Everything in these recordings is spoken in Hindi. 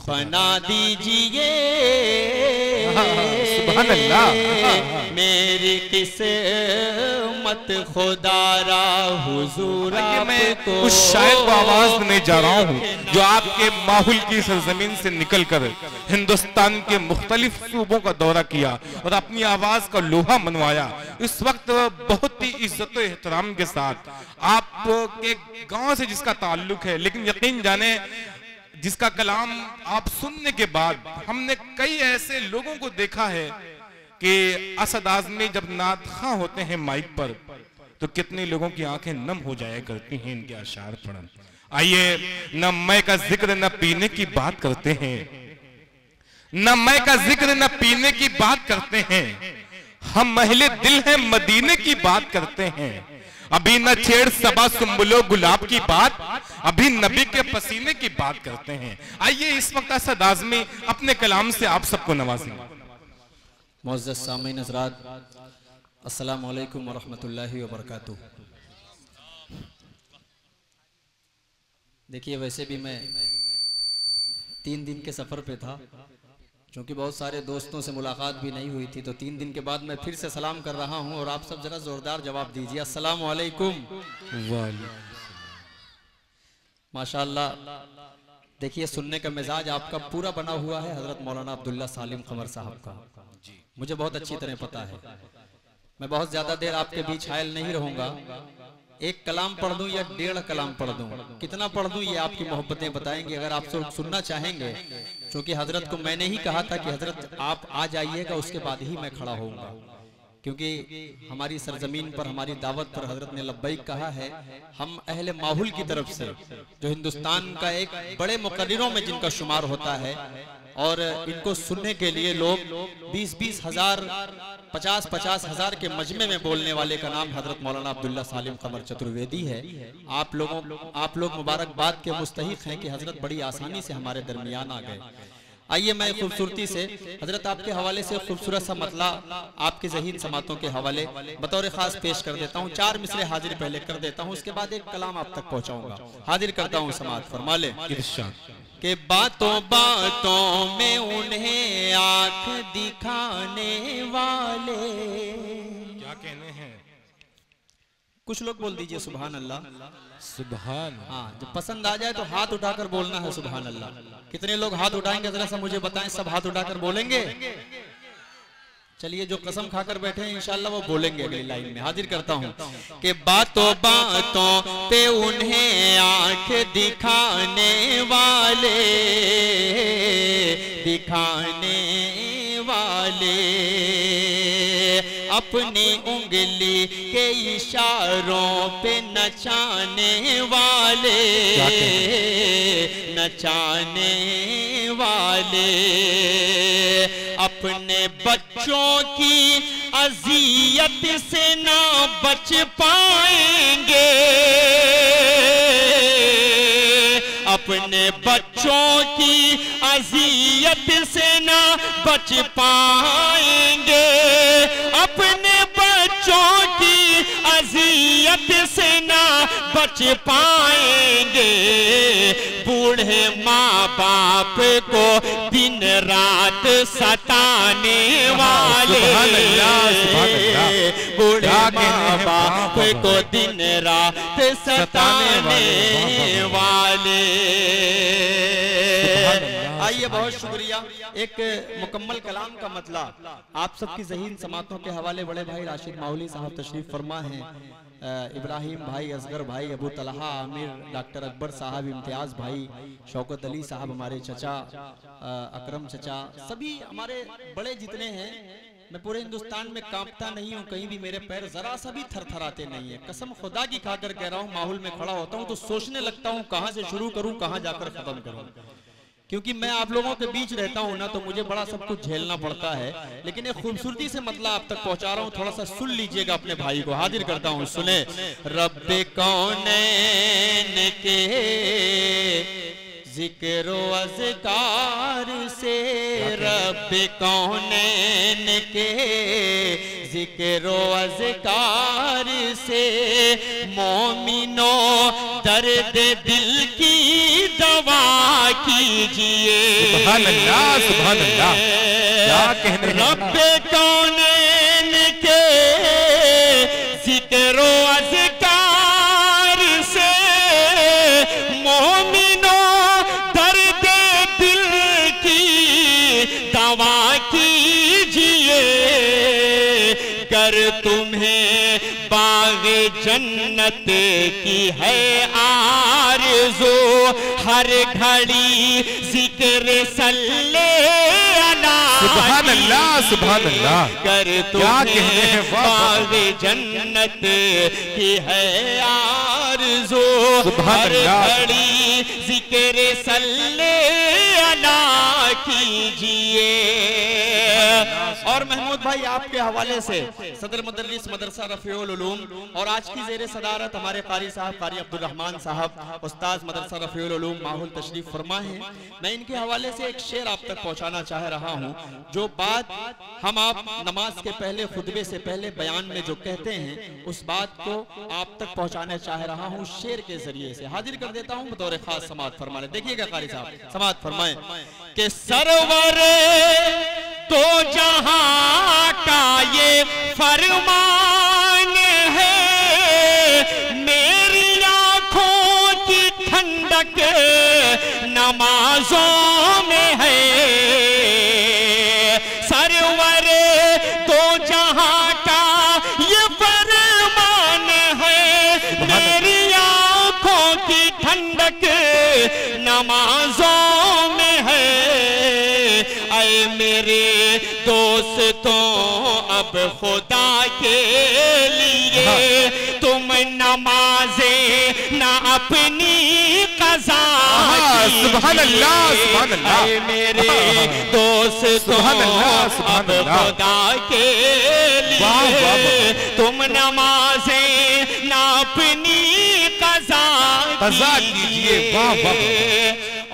बना दीजिए सुभान अल्लाह। मेरी किस्मत खुदारा हुजूर मैं उस शायर को आवाज देने जा रहा हूँ जो आपके माहौल की सरजमीन से निकलकर हिंदुस्तान के मुख्तलिफ सूबों का दौरा किया और अपनी आवाज का लोहा मनवाया। इस वक्त बहुत ही इज्जत और एहतराम के साथ आपके गांव से जिसका ताल्लुक है, लेकिन यकीन जाने जिसका कलाम आप सुनने के बाद हमने कई ऐसे लोगों को देखा है कि असद आज़मी जब नात खां होते हैं माइक पर तो कितने लोगों की आंखें नम हो जाया करती हैं इनके अशार पढ़न। आइए न मैं का जिक्र न पीने की बात करते हैं, न मैं का जिक्र न पीने की बात करते हैं, हम महले दिल हैं मदीने की बात करते हैं। अभी न छेड़ सबा सुम्बुलो गुलाब की बात, अभी नबी के पसीने की बात करते हैं। आइए इस वक्त असद आज़मी अपने कलाम से आप सबको नवाजेंगे। मुअज़्ज़ज़ सामीन हज़रात, अस्सलामु अलैकुम वरहमतुल्लाहि वबरकातुहू। देखिए, वैसे भी मैं 3 दिन के सफ़र पे था, क्योंकि बहुत सारे दोस्तों से मुलाकात भी नहीं हुई थी, तो 3 दिन के बाद मैं फिर से सलाम कर रहा हूं और आप सब जरा जोरदार जवाब दीजिए, अस्सलामु अलैकुम। माशाअल्लाह, देखिए सुनने का मिजाज आपका पूरा बना हुआ है हजरत मौलाना अब्दुल्ला सालिम कमर साहब का, मुझे बहुत अच्छी तरह पता है। मैं बहुत ज्यादा देर आपके बीच हायल नहीं रहूंगा। एक कलाम पढ़ दूं या 1.5 कलाम पढ़ दूं, कितना पढ़ दूं ये आपकी मोहब्बतें बताएंगे। अगर आप सुनना चाहेंगे, क्योंकि हजरत को मैंने ही कहा था कि हजरत आप आ जाइएगा, उसके बाद ही मैं खड़ा होऊंगा, क्योंकि हमारी सरजमीन पर हमारी दावत पर हजरत ने लब्बैक कहा है। हम अहले माहौल की तरफ से, जो हिंदुस्तान का एक बड़े मुकर्रिरों में जिनका शुमार होता है, और इनको सुनने के लिए लोग 20-20 हजार 50-50 हजार के मजमे में बोलने वाले का नाम हजरत मौलाना अब्दुल्ला सालिम कमर चतुर्वेदी है। आप लोग मुबारकबाद के मुस्तहिक हैं कि हजरत बड़ी आसानी से हमारे दरमियान आ गए। आइए मैं खूबसूरती से हजरत आपके हवाले से खूबसूरत सा मतला आपके ज़हीन समातों के हवाले बतौर खास पेश कर देता हूँ। 4 मिसरे हाजिर पहले कर देता हूँ, उसके बाद एक कलाम आप तक पहुँचाऊंगा। हाजिर करता हूँ समात, फरमा ले कि बातों बातों में उन्हें आंख दिखाने वाले क्या कहने हैं? कुछ लोग बोल दीजिए सुभान अल्लाह। सुभान। हाँ, जब पसंद आ जाए तो हाथ उठाकर बोलना है सुभान अल्लाह। कितने लोग हाथ उठाएंगे जरा सा मुझे बताएं, सब हाथ उठाकर बोलेंगे? चलिए, जो कसम खाकर बैठे हैं इंशाअल्लाह वो बोलेंगे अगली लाइन में। हाजिर करता हूँ कि बातों बातों पे उन्हें आंख दिखाने वाले अपनी उंगली के इशारों पे नचाने वाले अपने बच्चों की अजियत से ना बच पाएंगे, अपने बच्चों की अजियत से ना बच पाएंगे, अपने बच्चों की अजियत से ना बच पाएंगे। बूढ़े माँ बाप को दिन रात सताने वाले, बूढ़े माँ बाप को दिन रात सताने वाले। आइए, बहुत शुक्रिया। एक मुकम्मल कलाम का मतला आप सबकी ज़हीन समातों के हवाले बड़े भाई राशिद माहौली साहब तशरीफ फरमा हैं, इब्राहिम भाई, असगर भाई, अबू तलहा, आमिर, डॉक्टर अकबर साहब, इम्तियाज़ भाई, शौकत अली साहब, हमारे चचा अकरम चचा, सभी हमारे बड़े जितने हैं। मैं पूरे हिंदुस्तान में कांपता नहीं हूँ, कहीं भी मेरे पैर जरा सा भी थरथराते नहीं है। कसम खुदा की खाकर कह रहा हूँ, माहौल में खड़ा होता हूँ तो सोचने लगता हूँ कहाँ से शुरू करूँ, कहाँ जाकर खत्म करूँ, क्योंकि मैं आप लोगों के बीच रहता हूं ना, तो मुझे बड़ा सब कुछ झेलना पड़ता है। लेकिन एक खूबसूरती से मतलब आप तक पहुंचा रहा हूं, थोड़ा सा सुन लीजिएगा अपने भाई को। हाजिर करता हूं, सुने। रब्बे कौनैन के जिक्र अज़कार से, रब्बे कौनैन के जिक्र अज़कार से मोमिनो दर्द दिल की दवा कीजिए। सुभान अल्लाह, सुभान अल्लाह, क्या कहने हैं। रब्बे कौनैन के जिक्र अज़कार से मोमिनो दर्द दिल की दवा कीजिए। कर तुम्हें बाग़े जन्नत की है आरज़ू, हर घड़ी जिक्र सल्ले अला। सुभान अल्लाह, सुभान अल्लाह, कर तुम्हें बाग़े जन्नत की है आरज़ू, हर घड़ी जिक्र सल्ले अला कीजिए। और महमूद भाई आपके हवाले से सदर मुदर्रिस मदरसा रफ़ीउल उलूम और आज की ज़ेरे सदारत हमारे कारी साहब कारी अब्दुल रहमान साहब उस्ताद मदरसा रफ़ीउल उलूम माहौल तशरीफ फरमा है। मैं इनके हवाले से एक शेर आप तक पहुंचाना चाह रहा हूं, जो बात हम आप नमाज के पहले खुतबे से पहले बयान में जो कहते हैं उस बात को आप तक पहुंचाना चाह रहा हूं शेर के जरिए से। हाजिर कर देता हूं बतौर खास समाअत फरमाने। देखिएगा कारी साहब समाअत फरमाएं कि सरवर तो जहां का ये फरमान है, मेरी आंखों की ठंडक नमाजों में है। सरवर तो जहां का ये फरमान है, मेरी आंखों की ठंडक नमाजों में है। ऐ मेरे दोस्तों अब खुदा के लिए तुम नमाजें ना अपनी कज़ा कीजिए। सुभान अल्लाह, सुभान अल्लाह, ऐ मेरे दोस्तों अब खुदा के लिए तुम नमाजें ना अपनी कज़ा कीजिए। वाह वाह।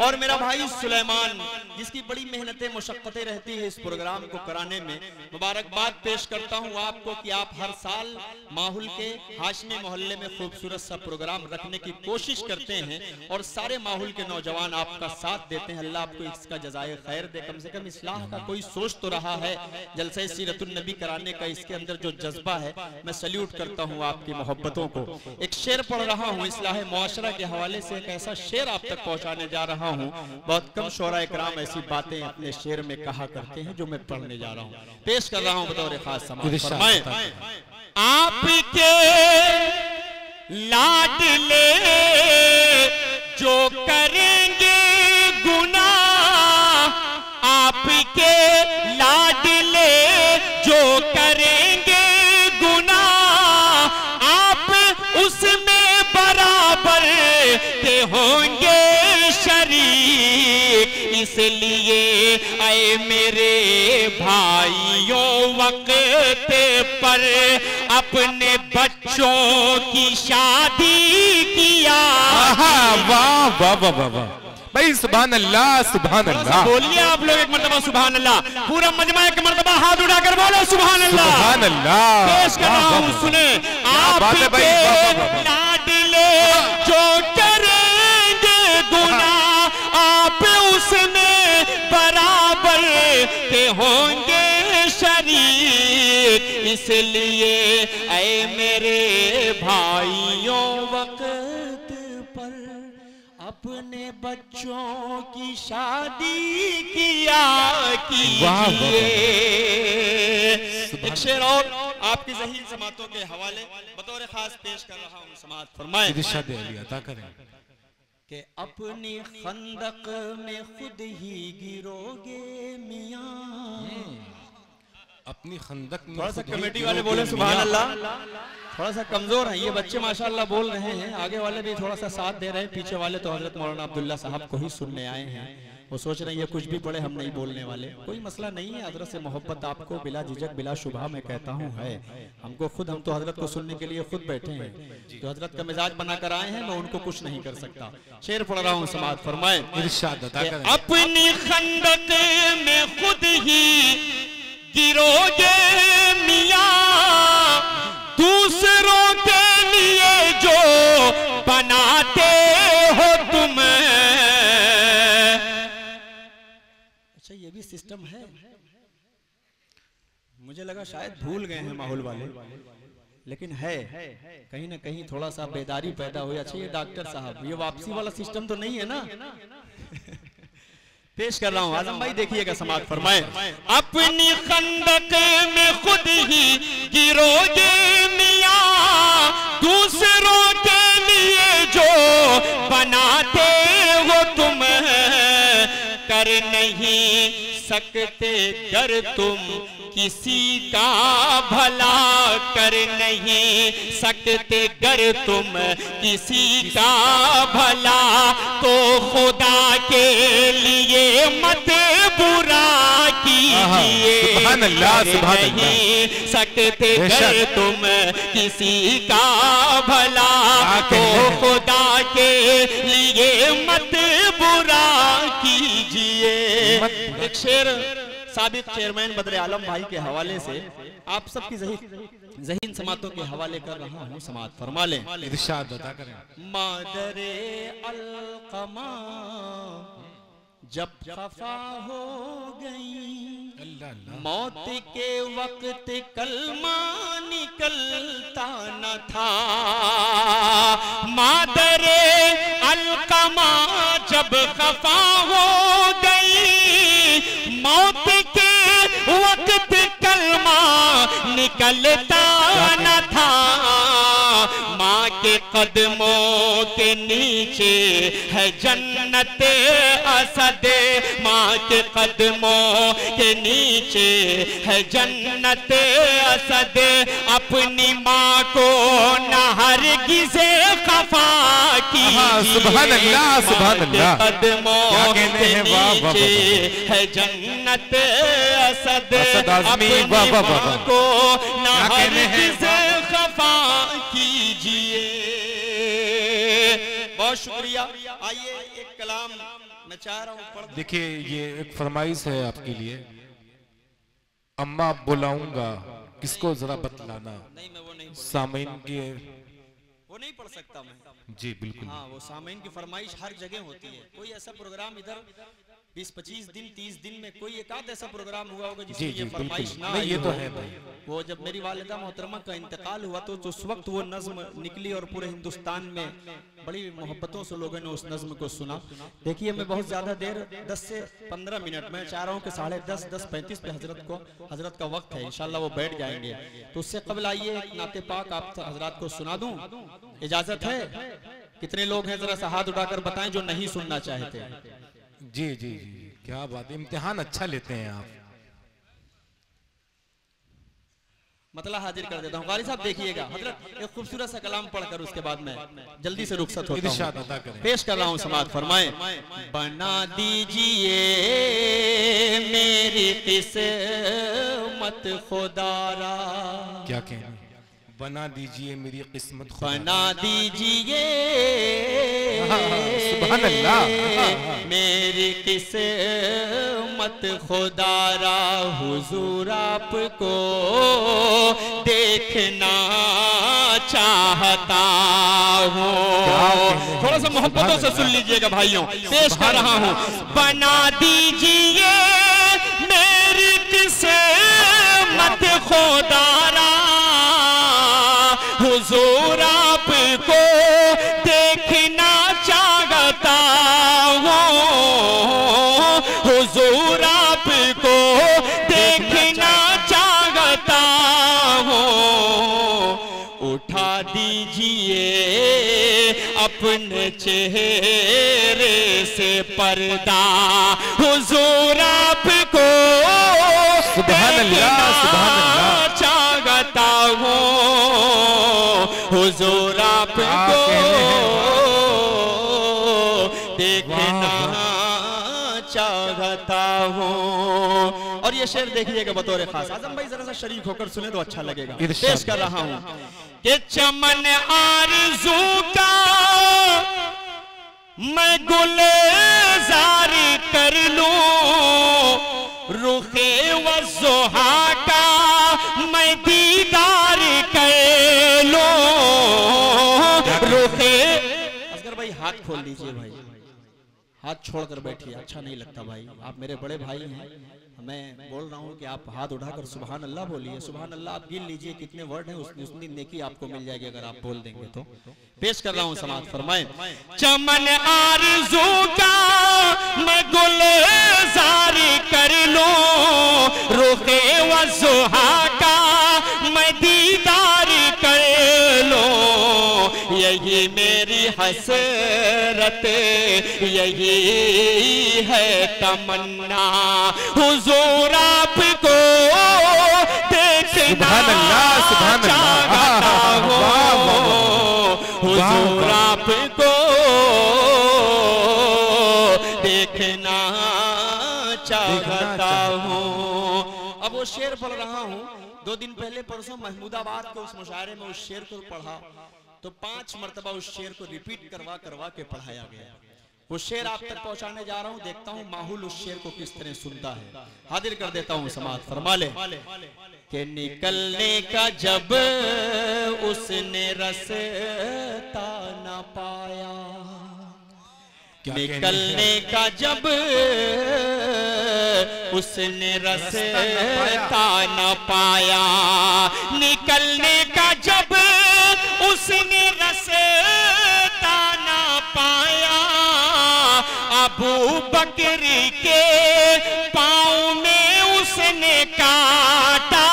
और मेरा भाई सुलेमान जिसकी बड़ी मेहनतें मुशक्क़तें रहती है इस प्रोग्राम को कराने में, मुबारकबाद पेश करता हूँ आपको कि आप हर साल माहौल के हाशमी मोहल्ले में खूबसूरत सा प्रोग्राम रखने की कोशिश करते हैं और सारे माहौल के नौजवान आपका साथ देते हैं। अल्लाह आपको इसका जज़ाए खैर दे। कम से कम इस्लाह का कोई सोच तो रहा है, जलसे सीरतुन नबी कराने का इसके अंदर जो जज्बा है, मैं सल्यूट करता हूँ आपकी मोहब्बतों को। एक शेर पढ़ रहा हूँ इस्लाह मुआशरा के हवाले से, एक ऐसा शेर आप तक पहुँचाने जा रहा हूँ। बहुत कम शोरा इकराम ऐसी बातें अपने शेर में कहा करते हैं जो मैं पढ़ने जा रहा हूँ, पेश कर रहा हूँ बतौर खास समाअत फरमाएं। आपके लाडले जो करेंगे गुनाह, आपके लाडले जो करेंगे गुनाह, आप उसमें बराबर के होंगे शरीक। इसलिए ऐ मेरे भाइयों वक्त पर अपने बच्चों की शादी किया। वाह वाह वाह वाह भाई, सुभान अल्लाह, सुभान अल्लाह। बोलिए आप लोग एक मर्तबा सुभान अल्लाह। पूरा मजमा एक मर्तबा हाथ उठाकर बोलो सुभान अल्लाह। सुभान अल्लाह। पेश कर रहा हूँ, सुने। आपके लाडले जो करेंगे गुनाह, आप उसमें बराबर के होंगे शरीक। इसलिए ऐ मेरे भाइयों वक्त पर अपने बच्चों की शादी किया कीजिए। एक शेर और आपकी ज़हीन समातों के हवाले बतौर खास पेश कर रहा हूँ, समात फरमाएं। इरशाद अता करें कि अपनी खंदक में खुद ही गिरोगे मियां। अपनी खंदक में थोड़ा सा कमेटी वाले बोले सुभान अल्लाह। थोड़ा सा कमजोर है ये बच्चे माशाल्लाह बोल रहे हैं, आगे वाले भी थोड़ा सा साथ दे रहे हैं, पीछे वाले तो हजरत मौलाना अब्दुल्ला साहब को ही सुनने आए हैं। वो सोच रहे हैं ये कुछ भी पढ़े हम नहीं बोलने वाले। कोई मसला नहीं है, हजरत से मोहब्बत आपको बिला झिझक बिला शुबहा मैं कहता हूँ है। हमको खुद, हम तो हजरत को सुनने के लिए खुद बैठे हैं, तो हजरत का मिजाज बनाकर आए हैं, मैं उनको कुछ नहीं कर सकता। शेर पढ़ रहा हूँ, समाअत फरमाएं। इरशाद अता करें। अपनी खंदक में खुद ही गिरोगे मियां, दूसरों के लिए जो बनाते हो तुम अच्छा ये भी सिस्टम है, मुझे लगा शायद भूल गए हैं माहौल वाले, लेकिन है कहीं ना कहीं थोड़ा सा बेदारी पैदा हुई। अच्छा ये डॉक्टर साहब ये वापसी वाला सिस्टम तो नहीं है ना? पेश कर रहा हूं आजम भाई, देखिएगा समाप्त फरमाए। अपनी खंदक में खुद ही गिरोगे मियां, दूसरों के लिए जो बनाते हो तुम कर नहीं सकते, गर तुम किसी का भला कर नहीं सकते, गर तुम किसी का भला तो खुदा के लिए मत बुरा कीजिए। सुभान अल्लाह, सुभान अल्लाह। नहीं सकते गर तुम किसी का भला तो खुदा के लिए मत बुरा कीजिए। एक शेर साबिक चेयरमैन बदर आलम भाई के हवाले से आप सबकी ज़हीन समातों के हवाले कर रहा हूँ, समात फरमा लें। इरशाद अदा करें। मादरे अलकमा जब खफा हो गई, मौत के वक्त कलमा निकलता न था। मादरे अलकमा जब खफा हो गई, मौत के वक्त कलमा निकलता न था। माँ के कदमों के नीचे है जन्नत असद, माँ के कदमों के नीचे है जन्नत असद। अपनी माँ को न हरगिज़ खफा कीजिए। सुभान अल्लाह, सुभान अल्लाह। कदमों के नीचे है जन्नत असद, अपनी माँ को न हरगिज़ खफा कीजिए। बहुत शुक्रिया। आइए एक कलाम मैं चाह रहा हूँ। देखिए ये एक फरमाइश है आपके लिए। अम्मा बुलाऊंगा किसको जरा बतलाना। नहीं मैं वो नहीं, सामीन की वो नहीं पढ़ सकता मैं। जी बिल्कुल। हाँ वो सामीन की फरमाइश हर जगह होती है। कोई ऐसा प्रोग्राम इधर 20-25 दिन 30 दिन में कोई एक आध ऐसा प्रोग्राम हुआ होगा जिसमें ये फरमाइश ना आई ये तो हो। है भाई। वो जब मेरी वालिदा मोहतरमा का इंतकाल हुआ तो उस वक्त वो नज्म निकली और पूरे हिंदुस्तान में बड़ी मोहब्बतों से लोगों ने उस नज्म को सुना। देखिए मैं बहुत ज्यादा देर 10 से 15 मिनट मैं चाह रहा हूँ कि 10:30 10:35 पे हजरत का वक्त है, इंशाल्लाह वो बैठ जाएंगे। तो उससे कबल आइए एक नाते पाक आप हजरत को सुना दूं, इजाजत है? कितने लोग हैं जरा सा हाथ उठाकर बताएं जो नहीं सुनना चाहते। जी जी जी क्या बात है, इम्तिहान अच्छा लेते हैं आप। मतलब हाजिर कर देता हूँ। कारी साहब देखिएगा हजरत एक खूबसूरत सा कलाम पढ़कर उसके बाद में जल्दी से रुखसत होता हूँ। पेश कर रहा हूँ समात फरमाए। बना दीजिए मेरी किस्मत खुदारा। क्या कहना? बना दीजिए मेरी किस्मत बना दीजिए सुभान अल्लाह मेरी किस्मत खुदारा। हुजूर आपको देखना चाहता हूँ। थोड़ा सा मोहब्बतों से सुन लीजिएगा भाइयों, पेश कर रहा हूँ। बना दीजिए मेरी किस्मत खुदारा। हुजूर आपको देखना चाहता हूँ। हुजूर आपको देखना चाहता हूँ। उठा दीजिए अपने चेहरे से पर्दा। हुजूर आपको सुभान अल्लाह, सुभान अल्लाह चाहता हूँ। हुजूर आपको देखना चाहता हूँ। और ये शेर देखिएगा बतौर खास। आजम भाई जरा सा शरीक होकर सुने तो अच्छा लगेगा। पेश कर रहा हूँ कि चमन आरज़ू का मैं गुलजार कर लूं। रुखे वज़ुहा का मैं दीदार कर लूं। रुखे असगर भाई हाथ खोल दीजिए भाई, हाथ छोड़कर बैठिए, अच्छा नहीं लगता भाई, आप मेरे बड़े भाई हैं। मैं बोल रहा हूँ कि आप हाथ उठाकर सुभान अल्लाह बोलिए। सुभान अल्लाह आप गिन लीजिए कितने वर्ड हैं, उतनी नेकी आपको मिल जाएगी अगर आप बोल देंगे तो। पेश कर रहा हूँ समाअत फरमाएं। चमन आरज़ू का मैं गुलजार कर लूं, रुखे वज़ुहा का मैं दीदार कर लूं, यही मेरी हसरत, यही है तमन्ना, हुजूर आपको देखना चाहता हूँ, हुजूर आपको देखना चाहता हूँ। अब वो शेर पढ़ रहा हूँ, 2 दिन पहले परसों महमूदाबाद के उस मुशायरे में उस शेर को पढ़ा तो 5 मरतबा उस शेर को रिपीट करवा करवा के पढ़ाया गया। वो शेर आप तक पहुंचाने जा रहा हूं, देखता हूं माहौल उस शेर को किस तरह सुनता है। हाजिर कर देता हूं समाअत फरमा ले कि निकलने का जब उसने रास्ता न पाया, निकलने का जब उसने रास्ता न पाया, निकलने का जब उसने रास्ता न पाया, अबू बकर के पाँव में उसने काटा,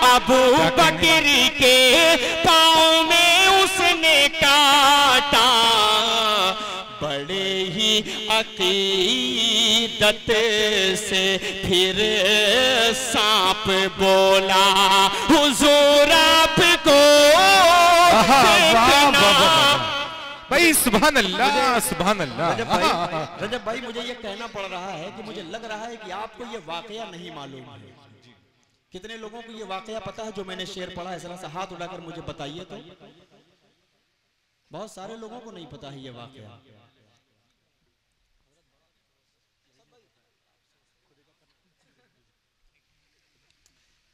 अबू बकर के पाँव में उसने काटा, बड़े ही अकीदत से फिर सांप बोला, हुजूर आपको भाई सुभान अल्लाह सुभान अल्लाह। रजब भाई मुझे ये कहना पड़ रहा है कि मुझे लग रहा है कि आपको ये वाकया नहीं मालूम है। कितने लोगों को ये वाकया पता है जो मैंने शेर पढ़ा है? जरा सा हाथ उठाकर मुझे बताइए तो। बहुत सारे लोगों को नहीं पता है ये वाकया।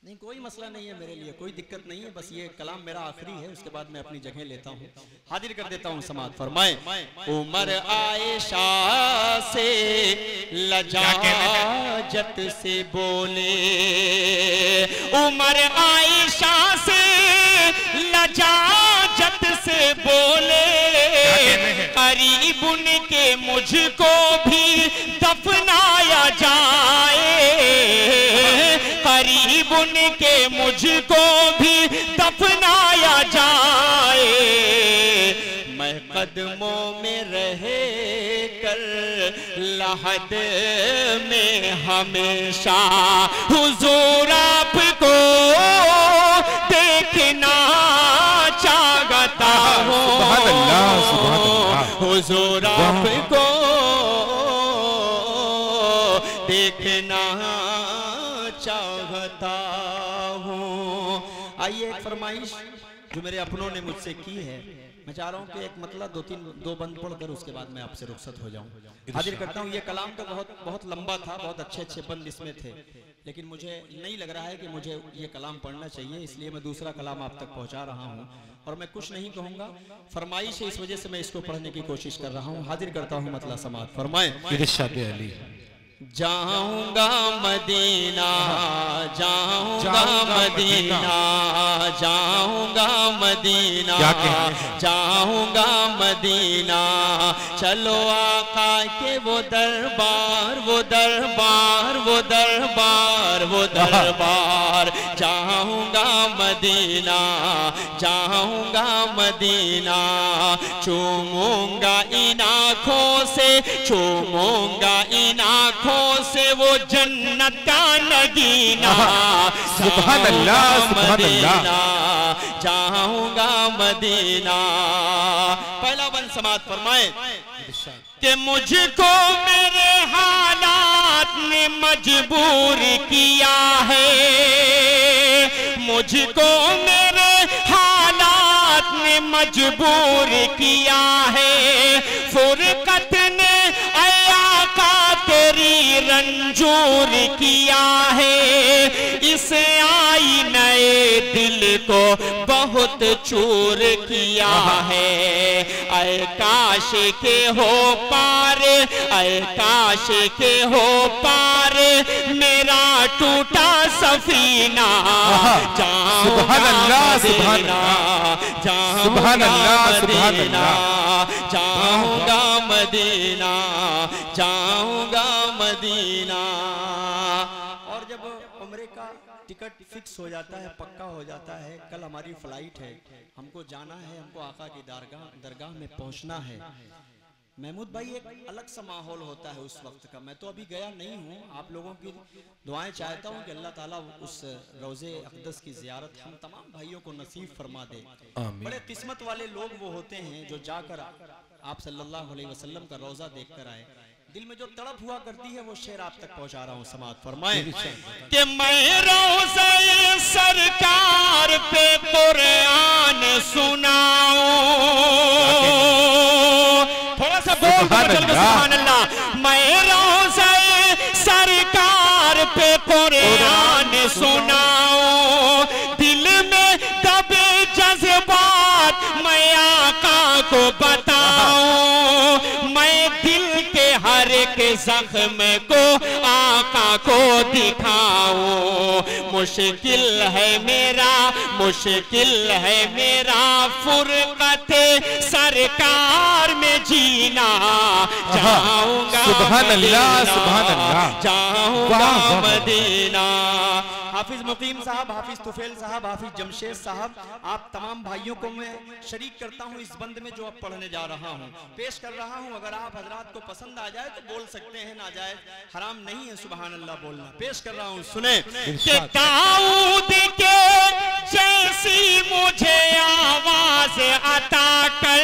नहीं कोई मसला नहीं है मेरे लिए, कोई दिक्कत नहीं है, बस ये कलाम मेरा आखिरी है, उसके बाद मैं अपनी जगह लेता हूँ। हाजिर कर देता हूँ समाअत फरमाएं। उमर आयशा से लजाजत से बोले, उमर आयशा से लजाजत से बोले, करीब उनके मुझको भी दफनाया जाए, करीब उनके मुझको भी दफनाया जाए, मैं कदमों में रहे कर लहद में हमेशा, हुजूर आपको देखना चाहता हूँ, हुजूर आपको देखना चाहता हूँ। आइए एक फरमाइश जो मेरे अपनों ने मुझसे की है, मैं चाह रहा हूँ कि एक मतलब 2 बंद पढ़कर उसके बाद मैं आपसे रुखसत हो जाऊँ। हाजिर करता हूँ। ये कलाम तो बहुत लंबा था, बहुत अच्छे बंद इसमें थे, लेकिन मुझे नहीं लग रहा है कि मुझे ये कलाम पढ़ना चाहिए, इसलिए मैं दूसरा कलाम आप तक पहुँचा रहा हूँ। और मैं कुछ नहीं कहूँगा, फरमाइश है, इस वजह से मैं इसको पढ़ने की कोशिश कर रहा हूँ। हाजिर करता हूँ मतलब समाअत फरमाएं। जाऊंगा मदीना, जाऊंगा मदीना, जाऊंगा मदीना, जाऊंगा मदीना, चलो आका के वो दरबार, वो दरबार, वो दरबार, वो दरबार, जाऊंगा मदीना, जाऊंगा मदीना, चूमूंगा इन आँखों से, चूमूंगा इन आँखों से वो जन्नत का नगीना, सुभान अल्लाह सुभान अल्लाह, जाऊंगा मदीना। पहला बंद समाअत फरमाए कि मुझको मेरे हालात ने मजबूर किया है, मुझको मेरे हालात ने मजबूर किया है, फुरकत ने तेरी रंजूर किया है, इस आईने दिल को बहुत चूर किया है। ऐ काश के हो पार, ऐ काश के हो पार मेरा टूटा सफीना, जाऊंगा मदीना, जाऊंगा मदीना, जाऊंगा मदीना, जाऊंगा मदीना। और जब उम्रे का टिकट फिक्स हो जाता है, पक्का हो जाता है, कल हमारी फ्लाइट है, हमको जाना है, हमको आका की दरगाह में पहुंचना है। महमूद भाई, एक अलग सा माहौल होता है उस वक्त का। मैं तो अभी गया नहीं हूँ, आप लोगों की दुआएं चाहता हूँ कि अल्लाह ताला उस रोज़े अक़दस की ज़ियारत हम तमाम भाइयों को नसीब फरमा दे। बड़े किस्मत वाले लोग वो होते हैं जो जाकर आप सल्लल्लाहु अलैहि वसल्लम का रोज़ा देखकर आए। दिल में जो तड़प हुआ करती है वो शेर आप तक पहुंचा रहा हूँ, समाअत फरमाएं कि मैं रोज़े सरकार पे कुरान सुनाऊं। थोड़ा सा बोल सुभान अल्लाह। मैं रोज़े सरकार पे कुरान सुनाऊं, दिल में दबे जज्बात मैं आका को बताऊं, मैं दिल के हर एक जख्म को आका को दिखाऊं। मुश्किल है मेरा, मुश्किल है मेरा फुरकत सरकार में जीना, जाऊंगा मदीना, जाऊंगा मदीना। हाफिज मुकीम साहब, हाफिज तुफेल साहब, हाफिज जमशेद साहब, आप तमाम भाइयों को मैं शरीक करता हूं इस बंद में जो अब पढ़ने जा रहा हूं, पेश कर रहा हूं। अगर आप हजरात को पसंद आ जाए तो बोल सकते हैं, ना जाए हराम नहीं है सुभान अल्लाह बोलना। पेश कर रहा हूं, सुने कि दाऊद के जैसी मुझे आवाज अता कर,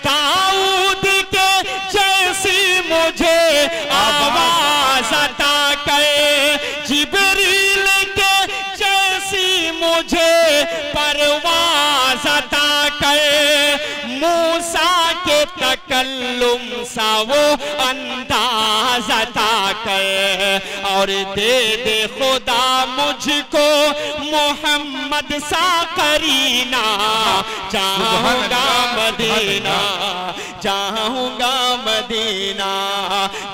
दाऊद के जैसी मुझे आवाज अता कर, जिब्रील के जैसी मुझे परवाज़ अता कर, मूसा के तकल्लुम सा वो अंदाज अता कर, और दे दे खुदा मुझको मोहम्मद सा करीना, जाऊंगा मदीना, जाऊंगा मदीना,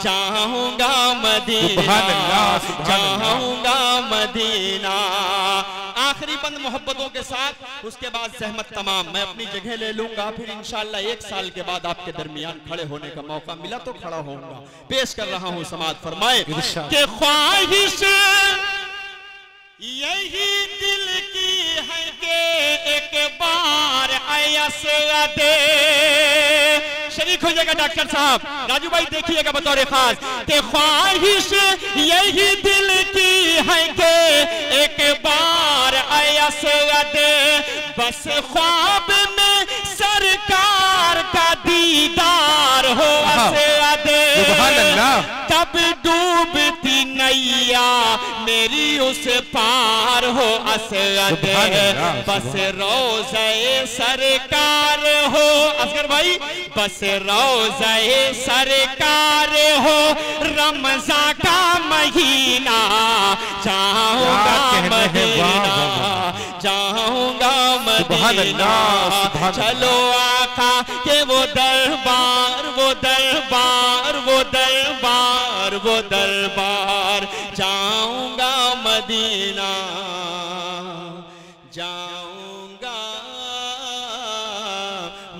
जाऊंगा मदीना, जाऊंगा मदीना। आखिरी बंद मोहब्बतों के साथ, उसके बाद सहमत तमाम। मैं अपनी जगह ले लूंगा, फिर इंशाअल्लाह 1 साल के बाद आपके दरमियान खड़े होने का मौका मिला तो खड़ा होऊंगा। पेश कर रहा हूं, समाअत फरमाए कि ख्वाहिश यही दिल की है कि एक बार ऐसा दे। शरीक हो जाएगा डॉक्टर साहब, राजू भाई देखिएगा बतौर खास कि ख्वाहिश यही दिल की है कि एक बार ऐसा दे, बस ख्वाब में सरकार का दीदार हो ऐसा दे, तब डूबती नैया मेरी उस पार हो असद, बस रोज़े सरकार हो असगर भाई, बस रोज़े सरकार हो रमज़ान का महीना, जाऊंगा मदीना, जाऊंगा मदीना, चलो आका के वो दरबार, वो दरबार, वो दरबार, वो दरबार, जाऊंगा मदीना, जाऊंगा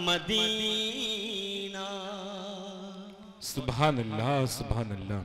मदीना। सुभान अल्लाह, सुभान अल्लाह।